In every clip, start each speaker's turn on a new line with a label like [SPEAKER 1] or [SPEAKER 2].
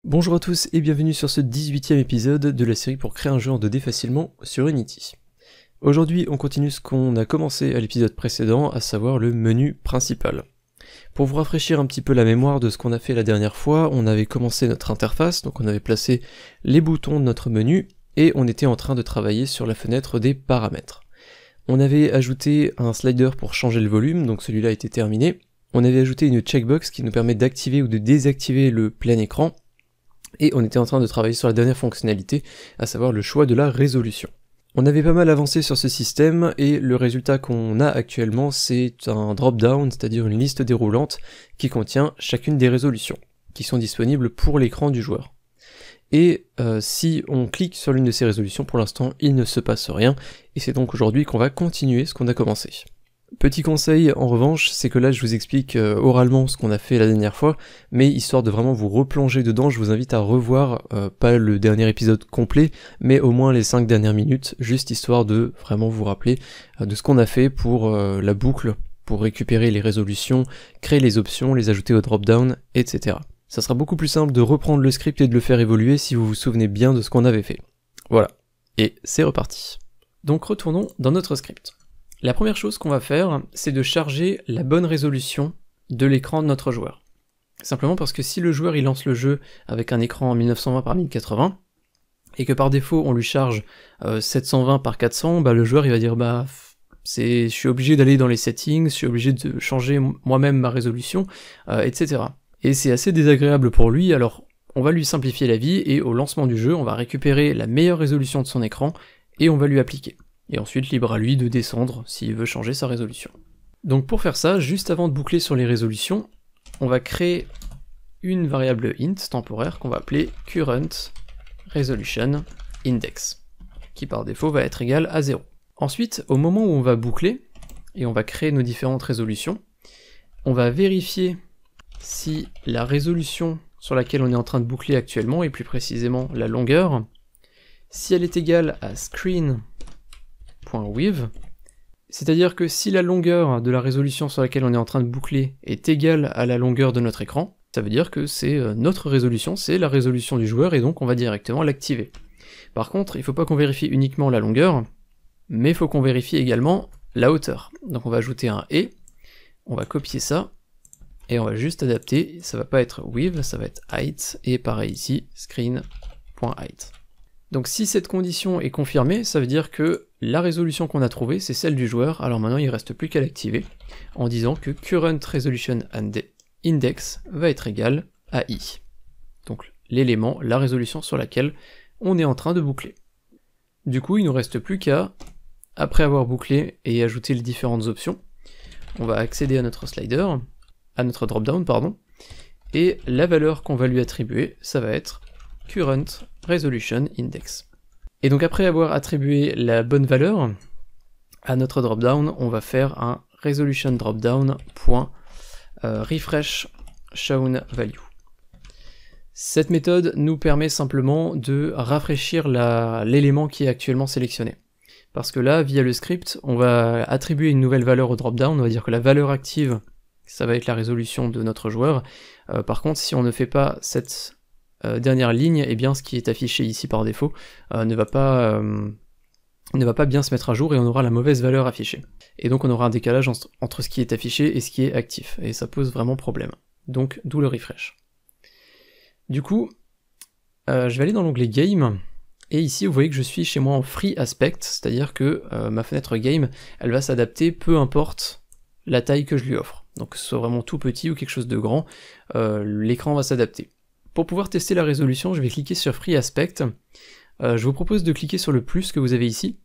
[SPEAKER 1] Bonjour à tous et bienvenue sur ce 18e épisode de la série pour créer un jeu en 2D facilement sur Unity. Aujourd'hui on continue ce qu'on a commencé à l'épisode précédent, à savoir le menu principal. Pour vous rafraîchir un petit peu la mémoire de ce qu'on a fait la dernière fois, on avait commencé notre interface, donc on avait placé les boutons de notre menu et on était en train de travailler sur la fenêtre des paramètres. On avait ajouté un slider pour changer le volume, donc celui-là était terminé. On avait ajouté une checkbox qui nous permet d'activer ou de désactiver le plein écran. Et on était en train de travailler sur la dernière fonctionnalité, à savoir le choix de la résolution. On avait pas mal avancé sur ce système, et le résultat qu'on a actuellement, c'est un drop-down, c'est-à-dire une liste déroulante, qui contient chacune des résolutions, qui sont disponibles pour l'écran du joueur. Et si on clique sur l'une de ces résolutions, pour l'instant, il ne se passe rien, et c'est donc aujourd'hui qu'on va continuer ce qu'on a commencé. Petit conseil en revanche, c'est que là je vous explique oralement ce qu'on a fait la dernière fois, mais histoire de vraiment vous replonger dedans, je vous invite à revoir, pas le dernier épisode complet, mais au moins les 5 dernières minutes, juste histoire de vraiment vous rappeler de ce qu'on a fait pour la boucle, pour récupérer les résolutions, créer les options, les ajouter au drop-down, etc. Ça sera beaucoup plus simple de reprendre le script et de le faire évoluer si vous vous souvenez bien de ce qu'on avait fait. Voilà, et c'est reparti. Donc retournons dans notre script. La première chose qu'on va faire, c'est de charger la bonne résolution de l'écran de notre joueur. Simplement parce que si le joueur il lance le jeu avec un écran 1920 par 1080, et que par défaut on lui charge 720 par 400, bah le joueur il va dire je suis obligé d'aller dans les settings, je suis obligé de changer moi-même ma résolution, etc. Et c'est assez désagréable pour lui, alors on va lui simplifier la vie, et au lancement du jeu, on va récupérer la meilleure résolution de son écran, et on va lui appliquer. Et ensuite libre à lui de descendre s'il veut changer sa résolution. Donc pour faire ça, juste avant de boucler sur les résolutions, on va créer une variable int temporaire qu'on va appeler current resolution index, qui par défaut va être égale à 0. Ensuite, au moment où on va boucler, et on va créer nos différentes résolutions, on va vérifier si la résolution sur laquelle on est en train de boucler actuellement, et plus précisément la longueur, si elle est égale à screen.width, c'est-à-dire que si la longueur de la résolution sur laquelle on est en train de boucler est égale à la longueur de notre écran, ça veut dire que c'est notre résolution, c'est la résolution du joueur, et donc on va directement l'activer. Par contre, il ne faut pas qu'on vérifie uniquement la longueur, mais il faut qu'on vérifie également la hauteur. Donc on va ajouter un « et », on va copier ça, et on va juste adapter, ça va pas être width, ça va être height, et pareil ici, screen.height. Donc si cette condition est confirmée, ça veut dire que la résolution qu'on a trouvée, c'est celle du joueur, alors maintenant il ne reste plus qu'à l'activer, en disant que current resolution index va être égal à i. Donc l'élément, la résolution sur laquelle on est en train de boucler. Du coup, il ne nous reste plus qu'à, après avoir bouclé et ajouté les différentes options, on va accéder à notre slider, à notre drop-down, pardon, et la valeur qu'on va lui attribuer, ça va être current resolution index. Et donc après avoir attribué la bonne valeur à notre dropdown, on va faire un resolution dropdown.refresh shown value. Cette méthode nous permet simplement de rafraîchir l'élément qui est actuellement sélectionné. Parce que là, via le script, on va attribuer une nouvelle valeur au dropdown, on va dire que la valeur active, ça va être la résolution de notre joueur. Par contre, si on ne fait pas cette dernière ligne, eh bien ce qui est affiché ici par défaut ne va pas bien se mettre à jour, et on aura la mauvaise valeur affichée. Et donc on aura un décalage entre ce qui est affiché et ce qui est actif, et ça pose vraiment problème. Donc d'où le refresh. Du coup, je vais aller dans l'onglet Game, et ici vous voyez que je suis chez moi en Free Aspect, c'est-à-dire que ma fenêtre Game, elle va s'adapter peu importe la taille que je lui offre. Donc que ce soit vraiment tout petit ou quelque chose de grand, l'écran va s'adapter. Pour pouvoir tester la résolution, je vais cliquer sur Free Aspect. Je vous propose de cliquer sur le plus que vous avez ici.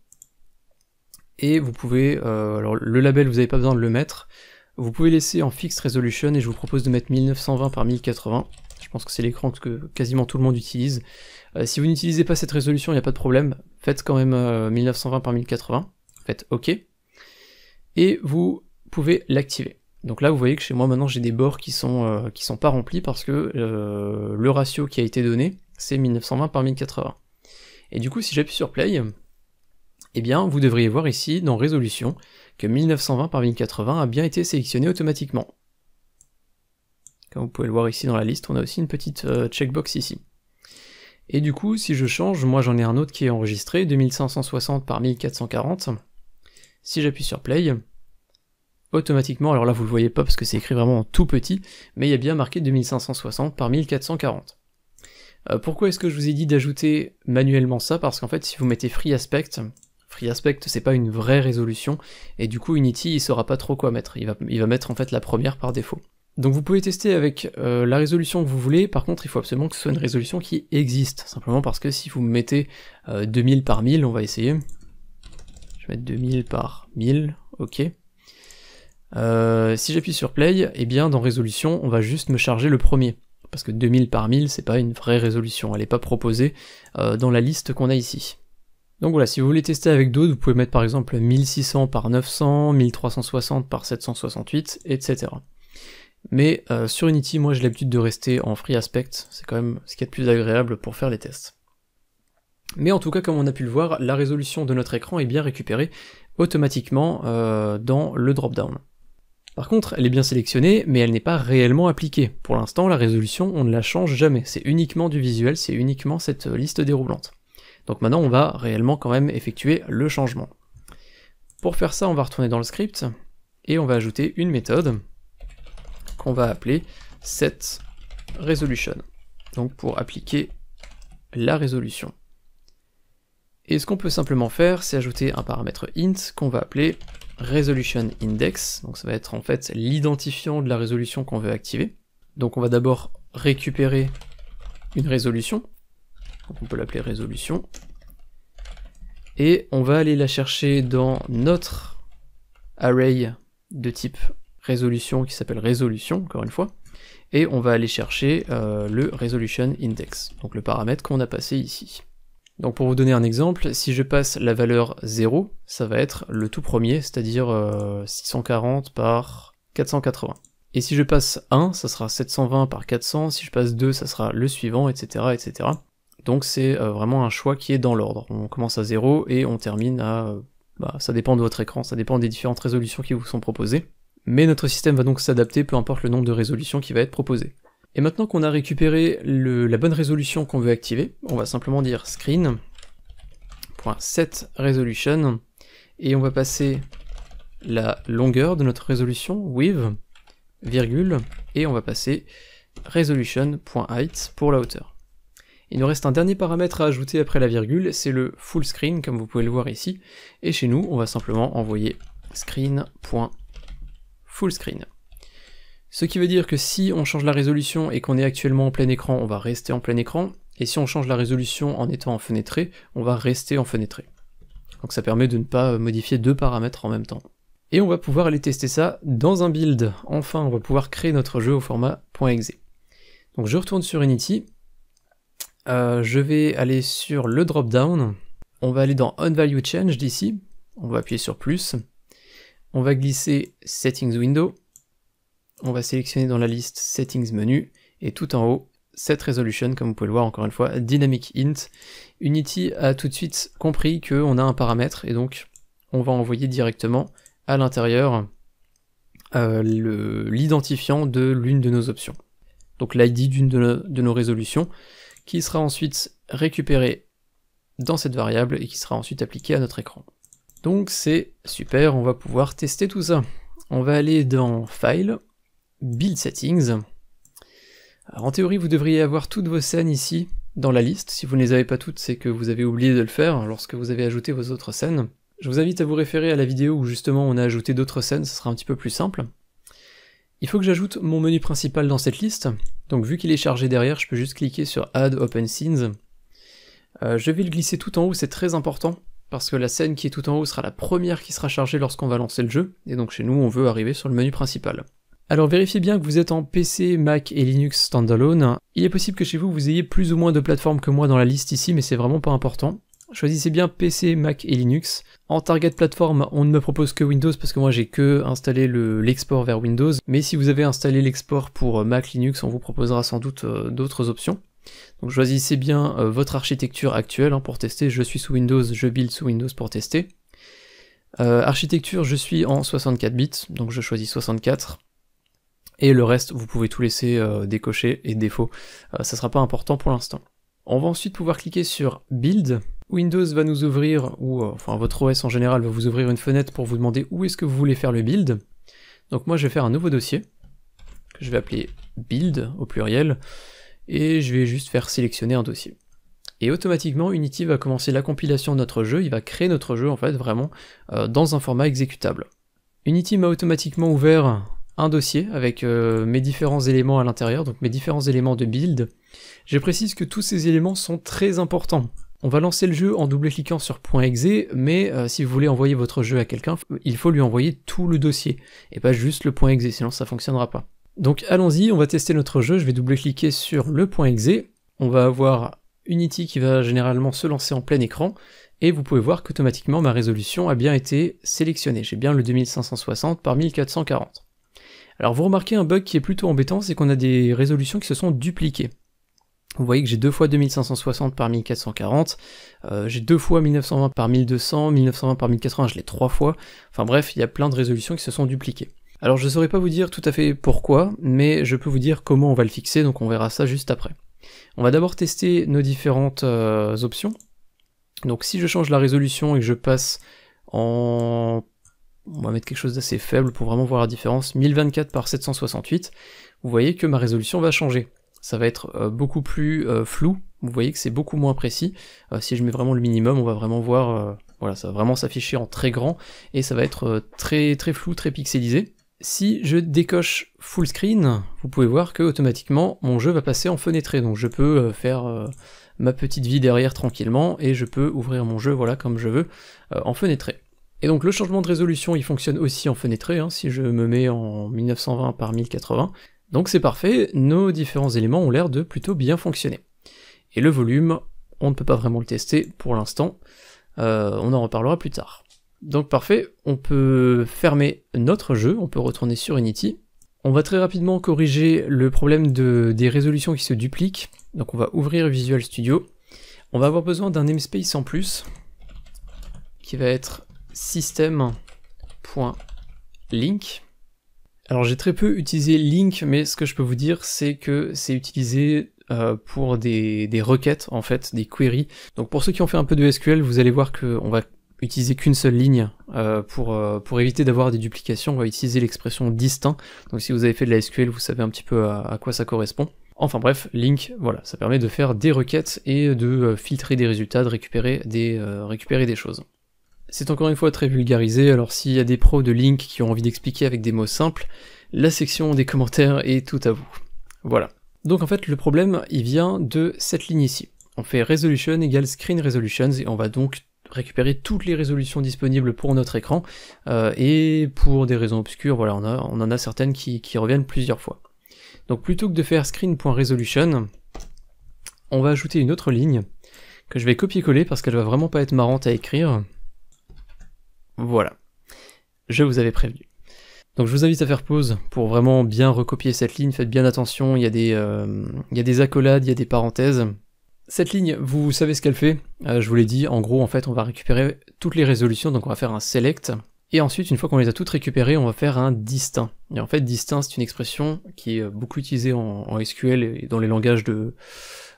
[SPEAKER 1] Et vous pouvez, alors le label vous n'avez pas besoin de le mettre, vous pouvez laisser en Fixed Resolution, et je vous propose de mettre 1920 par 1080. Je pense que c'est l'écran que quasiment tout le monde utilise. Si vous n'utilisez pas cette résolution, il n'y a pas de problème, faites quand même 1920 par 1080, faites OK, et vous pouvez l'activer. Donc là vous voyez que chez moi maintenant j'ai des bords qui sont pas remplis parce que le ratio qui a été donné c'est 1920 par 1080. Et du coup si j'appuie sur play, eh bien vous devriez voir ici dans résolution que 1920 par 1080 a bien été sélectionné automatiquement. Comme vous pouvez le voir ici dans la liste, on a aussi une petite checkbox ici. Et du coup, si je change, moi j'en ai un autre qui est enregistré, 2560 par 1440. Si j'appuie sur play, automatiquement, alors là vous le voyez pas parce que c'est écrit vraiment en tout petit, mais il y a bien marqué 2560 par 1440. Pourquoi est-ce que je vous ai dit d'ajouter manuellement ça? Parce qu'en fait si vous mettez Free Aspect c'est pas une vraie résolution, et du coup Unity il saura pas trop quoi mettre, il va mettre en fait la première par défaut. Donc vous pouvez tester avec la résolution que vous voulez, par contre il faut absolument que ce soit une résolution qui existe, simplement parce que si vous mettez 2000 par 1000, on va essayer, je vais mettre 2000 par 1000, ok. Si j'appuie sur play, et bien dans résolution on va juste me charger le premier, parce que 2000 par 1000 c'est pas une vraie résolution, elle n'est pas proposée dans la liste qu'on a ici. Donc voilà, si vous voulez tester avec d'autres, vous pouvez mettre par exemple 1600 par 900, 1360 par 768, etc. Mais sur Unity, moi j'ai l'habitude de rester en Free Aspect, c'est quand même ce qui est le plus agréable pour faire les tests. Mais en tout cas, comme on a pu le voir, la résolution de notre écran est bien récupérée automatiquement dans le drop-down. Par contre, elle est bien sélectionnée, mais elle n'est pas réellement appliquée. Pour l'instant, la résolution, on ne la change jamais, c'est uniquement du visuel, c'est uniquement cette liste déroulante. Donc maintenant, on va réellement quand même effectuer le changement. Pour faire ça, on va retourner dans le script, et on va ajouter une méthode, qu'on va appeler setResolution, donc pour appliquer la résolution. Et ce qu'on peut simplement faire, c'est ajouter un paramètre int qu'on va appeler resolutionIndex, donc ça va être en fait l'identifiant de la résolution qu'on veut activer. Donc on va d'abord récupérer une résolution, donc on peut l'appeler résolution, et on va aller la chercher dans notre array de type résolution qui s'appelle résolution, encore une fois, et on va aller chercher le resolution index, donc le paramètre qu'on a passé ici. Donc pour vous donner un exemple, si je passe la valeur 0, ça va être le tout premier, c'est-à-dire 640 par 480. Et si je passe 1, ça sera 720 par 400, si je passe 2, ça sera le suivant, etc. etc. Donc c'est vraiment un choix qui est dans l'ordre. On commence à 0 et on termine à... ça dépend de votre écran, ça dépend des différentes résolutions qui vous sont proposées. Mais notre système va donc s'adapter, peu importe le nombre de résolutions qui va être proposé. Et maintenant qu'on a récupéré la bonne résolution qu'on veut activer, on va simplement dire screen.setResolution, et on va passer la longueur de notre résolution, width, virgule, et on va passer resolution.height pour la hauteur. Il nous reste un dernier paramètre à ajouter après la virgule, c'est le full screen, comme vous pouvez le voir ici, et chez nous, on va simplement envoyer screen.fullscreen. Ce qui veut dire que si on change la résolution et qu'on est actuellement en plein écran, on va rester en plein écran, et si on change la résolution en étant en fenêtré, on va rester en fenêtré. Donc ça permet de ne pas modifier deux paramètres en même temps. Et on va pouvoir aller tester ça dans un build. Enfin, on va pouvoir créer notre jeu au format .exe. Donc je retourne sur Unity, je vais aller sur le drop-down, on va aller dans OnValueChanged ici, on va appuyer sur plus, on va glisser Settings Window, on va sélectionner dans la liste Settings Menu, et tout en haut, setResolution, comme vous pouvez le voir encore une fois, Dynamic Int. Unity a tout de suite compris qu'on a un paramètre, et donc on va envoyer directement à l'intérieur l'identifiant de l'une de nos options. Donc l'ID d'une de nos résolutions, qui sera ensuite récupéré dans cette variable et qui sera ensuite appliqué à notre écran. Donc c'est super, on va pouvoir tester tout ça. On va aller dans File, Build Settings. Alors en théorie, vous devriez avoir toutes vos scènes ici dans la liste. Si vous ne les avez pas toutes, c'est que vous avez oublié de le faire lorsque vous avez ajouté vos autres scènes. Je vous invite à vous référer à la vidéo où justement on a ajouté d'autres scènes, ce sera un petit peu plus simple. Il faut que j'ajoute mon menu principal dans cette liste, donc vu qu'il est chargé derrière, je peux juste cliquer sur Add Open Scenes. Je vais le glisser tout en haut, c'est très important, parce que la scène qui est tout en haut sera la première qui sera chargée lorsqu'on va lancer le jeu, et donc chez nous on veut arriver sur le menu principal. Alors vérifiez bien que vous êtes en PC, Mac et Linux standalone. Il est possible que chez vous vous ayez plus ou moins de plateformes que moi dans la liste ici, mais c'est vraiment pas important. Choisissez bien PC, Mac et Linux. En target plateforme, on ne me propose que Windows parce que moi j'ai que installé l'export vers Windows, mais si vous avez installé l'export pour Mac, Linux, on vous proposera sans doute d'autres options. Donc choisissez bien votre architecture actuelle pour tester. Je suis sous Windows, je build sous Windows pour tester. Architecture, je suis en 64 bits, donc je choisis 64. Et le reste, vous pouvez tout laisser décocher et défaut, ça sera pas important pour l'instant. On va ensuite pouvoir cliquer sur Build. Windows va nous ouvrir, ou enfin votre OS en général va vous ouvrir une fenêtre pour vous demander où est-ce que vous voulez faire le build. Donc moi je vais faire un nouveau dossier, que je vais appeler Build au pluriel, et je vais juste faire sélectionner un dossier. Et automatiquement Unity va commencer la compilation de notre jeu, il va créer notre jeu en fait vraiment dans un format exécutable. Unity m'a automatiquement ouvert un dossier avec mes différents éléments à l'intérieur, donc mes différents éléments de build. Je précise que tous ces éléments sont très importants. On va lancer le jeu en double-cliquant sur .exe, mais si vous voulez envoyer votre jeu à quelqu'un, il faut lui envoyer tout le dossier, et pas juste le .exe, sinon ça fonctionnera pas. Donc allons-y, on va tester notre jeu, je vais double-cliquer sur le .exe, on va avoir Unity qui va généralement se lancer en plein écran, et vous pouvez voir qu'automatiquement ma résolution a bien été sélectionnée, j'ai bien le 2560 par 1440. Alors vous remarquez un bug qui est plutôt embêtant, c'est qu'on a des résolutions qui se sont dupliquées. Vous voyez que j'ai deux fois 2560 par 1440, j'ai deux fois 1920 par 1200, 1920 par 1080, je l'ai trois fois, enfin bref, il y a plein de résolutions qui se sont dupliquées. Alors je saurais pas vous dire tout à fait pourquoi, mais je peux vous dire comment on va le fixer, donc on verra ça juste après. On va d'abord tester nos différentes options. Donc si je change la résolution et que je passe en... on va mettre quelque chose d'assez faible pour vraiment voir la différence, 1024 par 768, vous voyez que ma résolution va changer. Ça va être beaucoup plus flou, vous voyez que c'est beaucoup moins précis. Si je mets vraiment le minimum, on va vraiment voir, voilà, ça va vraiment s'afficher en très grand, et ça va être très flou, très pixelisé. Si je décoche full screen, vous pouvez voir que automatiquement mon jeu va passer en fenêtré, donc je peux faire ma petite vie derrière tranquillement, et je peux ouvrir mon jeu, voilà, comme je veux, en fenêtré. Et donc le changement de résolution, il fonctionne aussi en fenêtré, hein, si je me mets en 1920 par 1080, donc c'est parfait, nos différents éléments ont l'air de plutôt bien fonctionner. Et le volume, on ne peut pas vraiment le tester pour l'instant, on en reparlera plus tard. Donc parfait, on peut fermer notre jeu, on peut retourner sur Unity. On va très rapidement corriger le problème des résolutions qui se dupliquent, donc on va ouvrir Visual Studio. On va avoir besoin d'un namespace en plus, qui va être system.link. Alors j'ai très peu utilisé link, mais ce que je peux vous dire, c'est que c'est utilisé pour des requêtes, en fait, des queries. Donc pour ceux qui ont fait un peu de SQL, vous allez voir qu'on va utiliser qu'une seule ligne pour éviter d'avoir des duplications. On va utiliser l'expression distinct. Donc si vous avez fait de la SQL, vous savez un petit peu à quoi ça correspond. Enfin bref, link, voilà, ça permet de faire des requêtes et de filtrer des résultats, de récupérer des choses. C'est encore une fois très vulgarisé, alors s'il y a des pros de Link qui ont envie d'expliquer avec des mots simples, la section des commentaires est tout à vous. Voilà. Donc en fait le problème il vient de cette ligne ici. On fait resolution égale screen resolutions et on va donc récupérer toutes les résolutions disponibles pour notre écran, et pour des raisons obscures, voilà, on en a certaines qui reviennent plusieurs fois. Donc plutôt que de faire screen.resolution, on va ajouter une autre ligne, que je vais copier-coller parce qu'elle va vraiment pas être marrante à écrire. Voilà, je vous avais prévenu. Donc je vous invite à faire pause pour vraiment bien recopier cette ligne, faites bien attention, il y a des accolades, il y a des parenthèses. Cette ligne, vous savez ce qu'elle fait, je vous l'ai dit, en gros en fait on va récupérer toutes les résolutions, donc on va faire un select, et ensuite une fois qu'on les a toutes récupérées, on va faire un distinct. Et en fait distinct c'est une expression qui est beaucoup utilisée en SQL et dans les langages de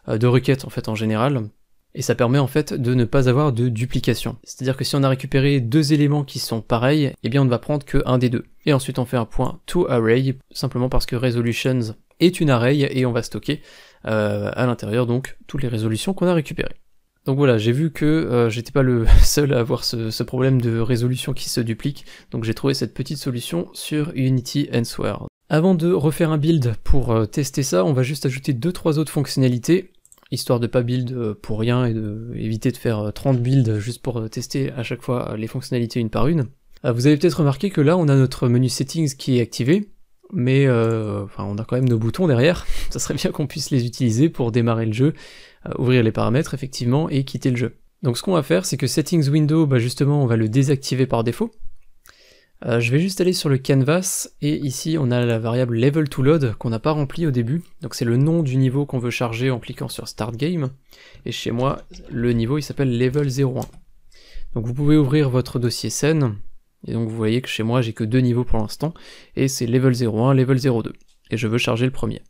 [SPEAKER 1] requêtes en fait en général. Et ça permet en fait de ne pas avoir de duplication. C'est-à-dire que si on a récupéré deux éléments qui sont pareils, eh bien on ne va prendre que un des deux. Et ensuite on fait un point toArray, simplement parce que resolutions est une array, et on va stocker à l'intérieur donc toutes les résolutions qu'on a récupérées. Donc voilà, j'ai vu que j'étais pas le seul à avoir ce problème de résolution qui se duplique, donc j'ai trouvé cette petite solution sur Unity Answer. Avant de refaire un build pour tester ça, on va juste ajouter 2-3 autres fonctionnalités, histoire de pas build pour rien et éviter de faire 30 builds juste pour tester à chaque fois les fonctionnalités une par une. Vous avez peut-être remarqué que là on a notre menu settings qui est activé, mais enfin, on a quand même nos boutons derrière, ça serait bien qu'on puisse les utiliser pour démarrer le jeu, ouvrir les paramètres effectivement et quitter le jeu. Donc ce qu'on va faire c'est que settings window, bah justement on va le désactiver par défaut. Je vais juste aller sur le canvas, et ici on a la variable level to load qu'on n'a pas remplie au début, donc c'est le nom du niveau qu'on veut charger en cliquant sur start game, et chez moi le niveau il s'appelle level 01. Donc vous pouvez ouvrir votre dossier scène, et donc vous voyez que chez moi j'ai que deux niveaux pour l'instant, et c'est level 01, level 02, et je veux charger le premier.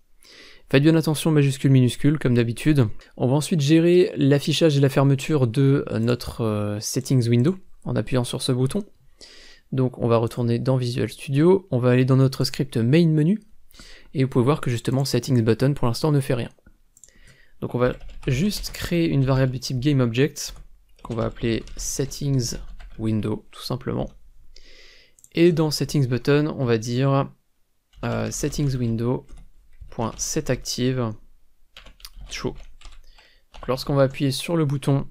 [SPEAKER 1] Faites bien attention majuscule minuscule comme d'habitude. On va ensuite gérer l'affichage et la fermeture de notre settings window en appuyant sur ce bouton. Donc on va retourner dans Visual Studio, on va aller dans notre script main menu, et vous pouvez voir que justement settings button pour l'instant ne fait rien. Donc on va juste créer une variable de type GameObject, qu'on va appeler settings window tout simplement. Et dans settings button, on va dire settings window.setActive true. Donc lorsqu'on va appuyer sur le bouton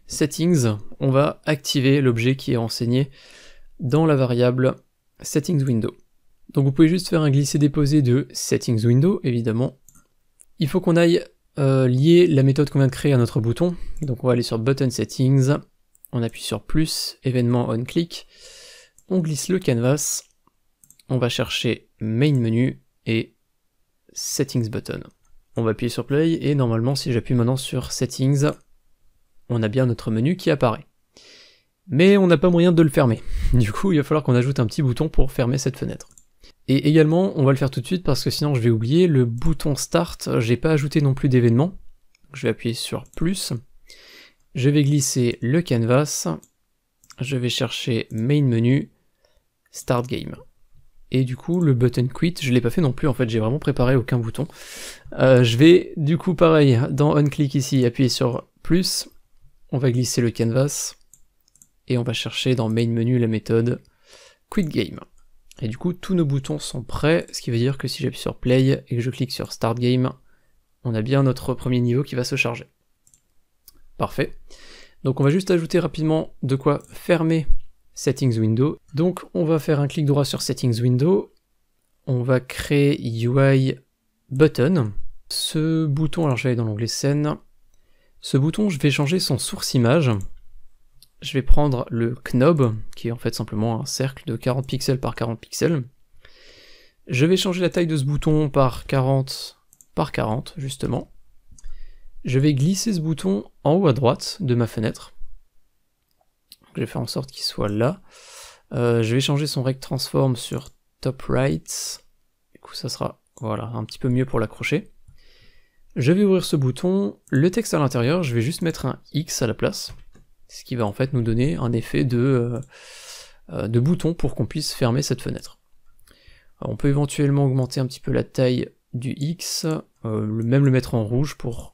[SPEAKER 1] settings, on va activer l'objet qui est renseigné dans la variable settings window. Donc vous pouvez juste faire un glisser-déposer de settings window, évidemment. Il faut qu'on aille lier la méthode qu'on vient de créer à notre bouton. Donc on va aller sur button settings, on appuie sur plus, événement on click, on glisse le canvas, on va chercher main menu et settings button. On va appuyer sur play et normalement si j'appuie maintenant sur settings, on a bien notre menu qui apparaît. Mais on n'a pas moyen de le fermer. Du coup il va falloir qu'on ajoute un petit bouton pour fermer cette fenêtre. Et également, on va le faire tout de suite parce que sinon je vais oublier, le bouton Start, j'ai pas ajouté non plus d'événement. Je vais appuyer sur plus, je vais glisser le canvas, je vais chercher Main Menu, Start Game. Et du coup, le button Quit, je l'ai pas fait non plus, en fait, j'ai vraiment préparé aucun bouton. Je vais, du coup, pareil, dans OnClick ici, appuyer sur plus, on va glisser le canvas, et on va chercher dans Main Menu la méthode Quit Game. Et du coup, tous nos boutons sont prêts, ce qui veut dire que si j'appuie sur Play et que je clique sur Start Game, on a bien notre premier niveau qui va se charger. Parfait. Donc on va juste ajouter rapidement de quoi fermer Settings Window. Donc on va faire un clic droit sur Settings Window, on va créer UI Button. Ce bouton, alors je vais aller dans l'onglet Scène, ce bouton je vais changer son source image. Je vais prendre le knob, qui est en fait simplement un cercle de 40 pixels par 40 pixels. Je vais changer la taille de ce bouton par 40 par 40, justement. Je vais glisser ce bouton en haut à droite de ma fenêtre. Je vais faire en sorte qu'il soit là. Je vais changer son rect transform sur top right. Du coup, ça sera voilà, un petit peu mieux pour l'accrocher. Je vais ouvrir ce bouton. Le texte à l'intérieur, je vais juste mettre un X à la place. Ce qui va en fait nous donner un effet de bouton pour qu'on puisse fermer cette fenêtre. Alors, on peut éventuellement augmenter un petit peu la taille du X, même le mettre en rouge pour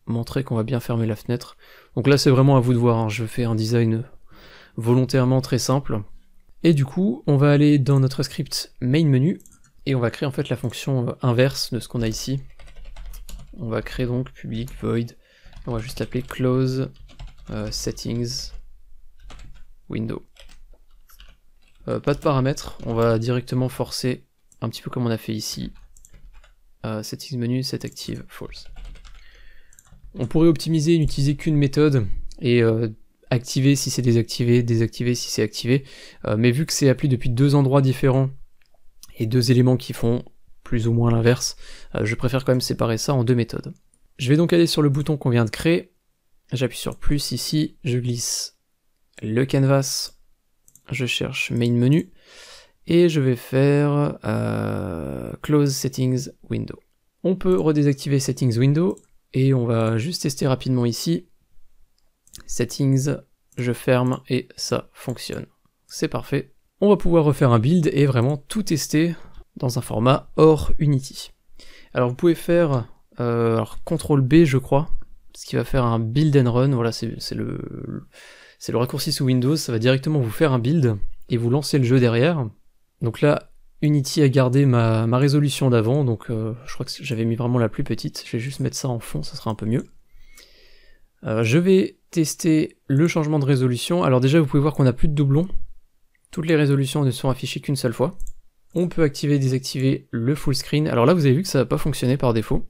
[SPEAKER 1] montrer qu'on va bien fermer la fenêtre. Donc là c'est vraiment à vous de voir, hein. Je fais un design volontairement très simple. Et du coup on va aller dans notre script main menu et on va créer en fait la fonction inverse de ce qu'on a ici. On va créer donc public void, on va juste l'appeler close settings window. Pas de paramètres, on va directement forcer un petit peu comme on a fait ici. Settings menu, set active, false. On pourrait optimiser et n'utiliser qu'une méthode et activer si c'est désactivé, désactiver si c'est activé, mais vu que c'est appelé depuis deux endroits différents et deux éléments qui font plus ou moins l'inverse, je préfère quand même séparer ça en deux méthodes. Je vais donc aller sur le bouton qu'on vient de créer, j'appuie sur plus ici, je glisse le canvas, je cherche main menu, et je vais faire close settings window. On peut redésactiver settings window, et on va juste tester rapidement ici. Settings, je ferme, et ça fonctionne. C'est parfait. On va pouvoir refaire un build et vraiment tout tester dans un format hors Unity. Alors vous pouvez faire CTRL B je crois, ce qui va faire un build and run, voilà c'est le raccourci sous Windows, ça va directement vous faire un build et vous lancer le jeu derrière. Donc là, Unity a gardé ma résolution d'avant, donc je crois que j'avais mis vraiment la plus petite, je vais juste mettre ça en fond, ça sera un peu mieux. Je vais tester le changement de résolution, alors déjà vous pouvez voir qu'on n'a plus de doublons, toutes les résolutions ne sont affichées qu'une seule fois. On peut activer et désactiver le full screen, alors là vous avez vu que ça n'a pas fonctionné par défaut,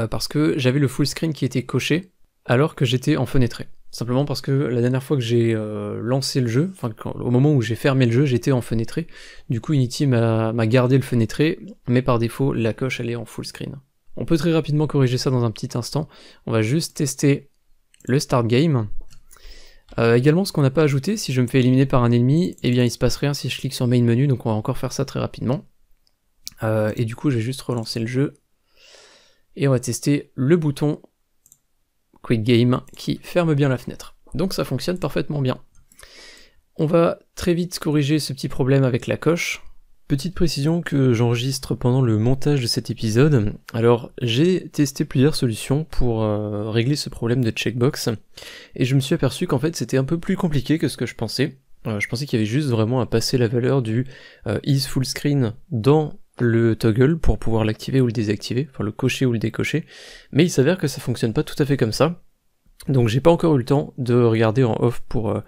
[SPEAKER 1] parce que j'avais le full screen qui était coché, alors que j'étais en fenêtré. Simplement parce que la dernière fois que j'ai lancé le jeu, enfin au moment où j'ai fermé le jeu, j'étais en fenêtré. Du coup Unity m'a gardé le fenêtré, mais par défaut la coche elle est en full screen. On peut très rapidement corriger ça dans un petit instant. On va juste tester le start game. Également ce qu'on n'a pas ajouté, si je me fais éliminer par un ennemi, eh bien il se passe rien si je clique sur main menu, donc on va encore faire ça très rapidement. Et du coup, je vais juste relancer le jeu. Et on va tester le bouton Quick Game qui ferme bien la fenêtre. Donc ça fonctionne parfaitement bien. On va très vite corriger ce petit problème avec la coche. Petite précision que j'enregistre pendant le montage de cet épisode. Alors j'ai testé plusieurs solutions pour régler ce problème de checkbox. Et je me suis aperçu qu'en fait c'était un peu plus compliqué que ce que je pensais. Je pensais qu'il y avait juste vraiment à passer la valeur du is full screen dans le toggle pour pouvoir l'activer ou le désactiver, enfin le cocher ou le décocher, mais il s'avère que ça fonctionne pas tout à fait comme ça, donc j'ai pas encore eu le temps de regarder en off pour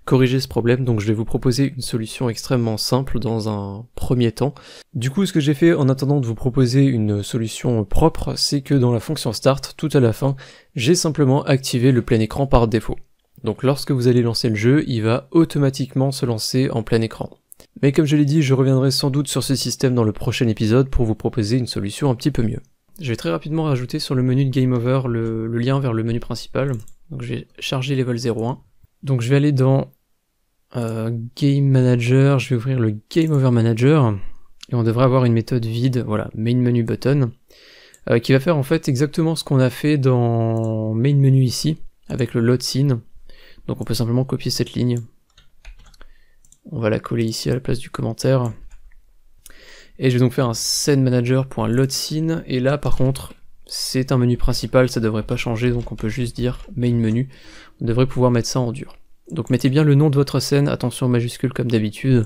[SPEAKER 1] corriger ce problème, donc je vais vous proposer une solution extrêmement simple dans un premier temps. Du coup, ce que j'ai fait en attendant de vous proposer une solution propre, c'est que dans la fonction start, tout à la fin, j'ai simplement activé le plein écran par défaut. Donc lorsque vous allez lancer le jeu, il va automatiquement se lancer en plein écran. Mais comme je l'ai dit, je reviendrai sans doute sur ce système dans le prochain épisode pour vous proposer une solution un petit peu mieux. Je vais très rapidement rajouter sur le menu de Game Over le lien vers le menu principal. Donc je vais charger level 01. Donc je vais aller dans Game Manager, je vais ouvrir le Game Over Manager, et on devrait avoir une méthode vide, voilà, Main Menu Button, qui va faire en fait exactement ce qu'on a fait dans Main Menu ici, avec le load scene. Donc on peut simplement copier cette ligne. On va la coller ici à la place du commentaire. Et je vais donc faire un scene manager.load scene, et là par contre, c'est un menu principal, ça devrait pas changer, donc on peut juste dire main menu. On devrait pouvoir mettre ça en dur. Donc mettez bien le nom de votre scène, attention majuscule comme d'habitude,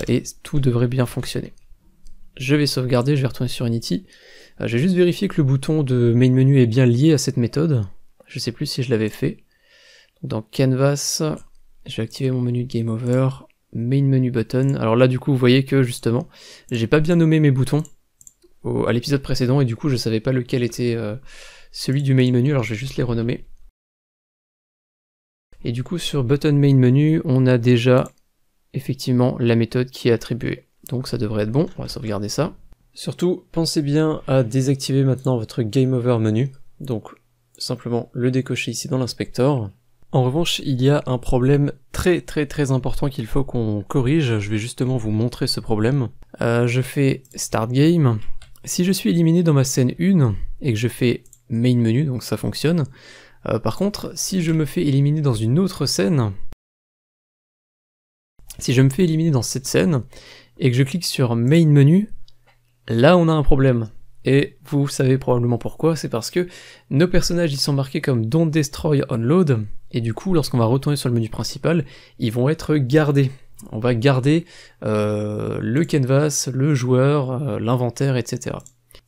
[SPEAKER 1] et tout devrait bien fonctionner. Je vais sauvegarder, je vais retourner sur Unity. Je vais juste vérifier que le bouton de main menu est bien lié à cette méthode. Je sais plus si je l'avais fait. Dans Canvas, je vais activer mon menu de Game Over, Main Menu Button. Alors là du coup vous voyez que justement, j'ai pas bien nommé mes boutons à l'épisode précédent, et du coup je savais pas lequel était celui du Main Menu, alors je vais juste les renommer. Et du coup sur Button Main Menu, on a déjà effectivement la méthode qui est attribuée. Donc ça devrait être bon, on va sauvegarder ça. Surtout, pensez bien à désactiver maintenant votre Game Over menu, donc simplement le décocher ici dans l'inspecteur. En revanche, il y a un problème très important qu'il faut qu'on corrige, je vais justement vous montrer ce problème. Je fais Start Game, si je suis éliminé dans ma scène 1, et que je fais Main Menu, donc ça fonctionne. Par contre, si je me fais éliminer dans une autre scène, si je me fais éliminer dans cette scène, et que je clique sur Main Menu, là on a un problème. Et vous savez probablement pourquoi, c'est parce que nos personnages ils sont marqués comme Don't Destroy on Load, et du coup lorsqu'on va retourner sur le menu principal, ils vont être gardés. On va garder le canvas, le joueur, l'inventaire, etc.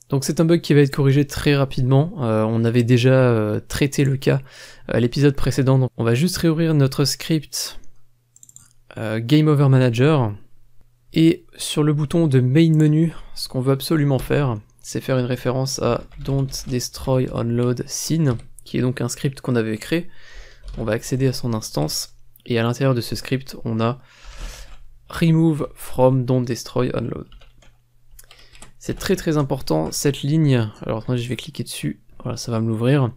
[SPEAKER 1] Donc c'est un bug qui va être corrigé très rapidement, on avait déjà traité le cas à l'épisode précédent, donc on va juste réouvrir notre script Game Over Manager, et sur le bouton de Main Menu, ce qu'on veut absolument faire, c'est faire une référence à Don't Destroy on Load Scene, qui est donc un script qu'on avait créé. On va accéder à son instance, et à l'intérieur de ce script, on a Remove from Don't Destroy on Load. C'est très important, cette ligne, alors attendez, je vais cliquer dessus, voilà, ça va me l'ouvrir.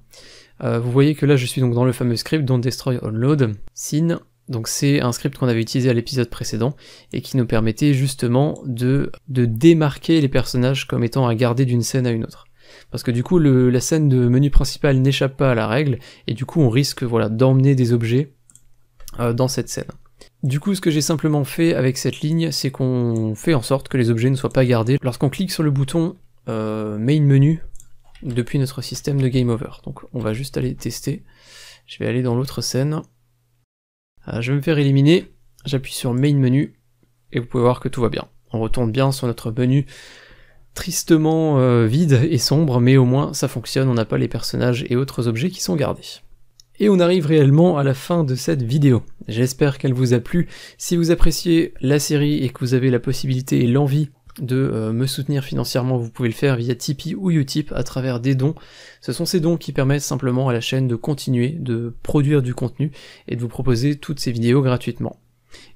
[SPEAKER 1] Vous voyez que là, je suis donc dans le fameux script Don't Destroy on Load Scene. Donc c'est un script qu'on avait utilisé à l'épisode précédent et qui nous permettait justement de démarquer les personnages comme étant à garder d'une scène à une autre. Parce que du coup la scène de menu principal n'échappe pas à la règle et du coup on risque voilà, d'emmener des objets dans cette scène. Du coup ce que j'ai simplement fait avec cette ligne, c'est qu'on fait en sorte que les objets ne soient pas gardés lorsqu'on clique sur le bouton Main Menu depuis notre système de Game Over. Donc on va juste aller tester. Je vais aller dans l'autre scène. Je vais me faire éliminer, j'appuie sur Main Menu, et vous pouvez voir que tout va bien. On retourne bien sur notre menu tristement vide et sombre, mais au moins ça fonctionne, on n'a pas les personnages et autres objets qui sont gardés. Et on arrive réellement à la fin de cette vidéo. J'espère qu'elle vous a plu. Si vous appréciez la série et que vous avez la possibilité et l'envie de me soutenir financièrement, vous pouvez le faire via Tipeee ou Utip à travers des dons. Ce sont ces dons qui permettent simplement à la chaîne de continuer de produire du contenu et de vous proposer toutes ces vidéos gratuitement.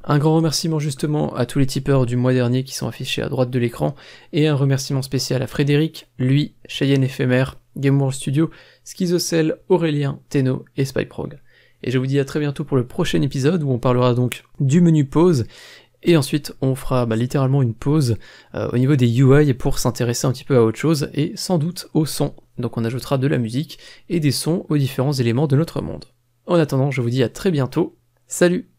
[SPEAKER 1] Un grand remerciement justement à tous les tipeurs du mois dernier qui sont affichés à droite de l'écran, et un remerciement spécial à Frédéric, lui, Cheyenne Éphémère, Game World Studio, Schizocell, Aurélien, Tenno et Spyprog. Et je vous dis à très bientôt pour le prochain épisode où on parlera donc du menu pause Et ensuite on fera littéralement une pause au niveau des UI pour s'intéresser un petit peu à autre chose, et sans doute au son. Donc on ajoutera de la musique et des sons aux différents éléments de notre monde. En attendant, je vous dis à très bientôt, salut!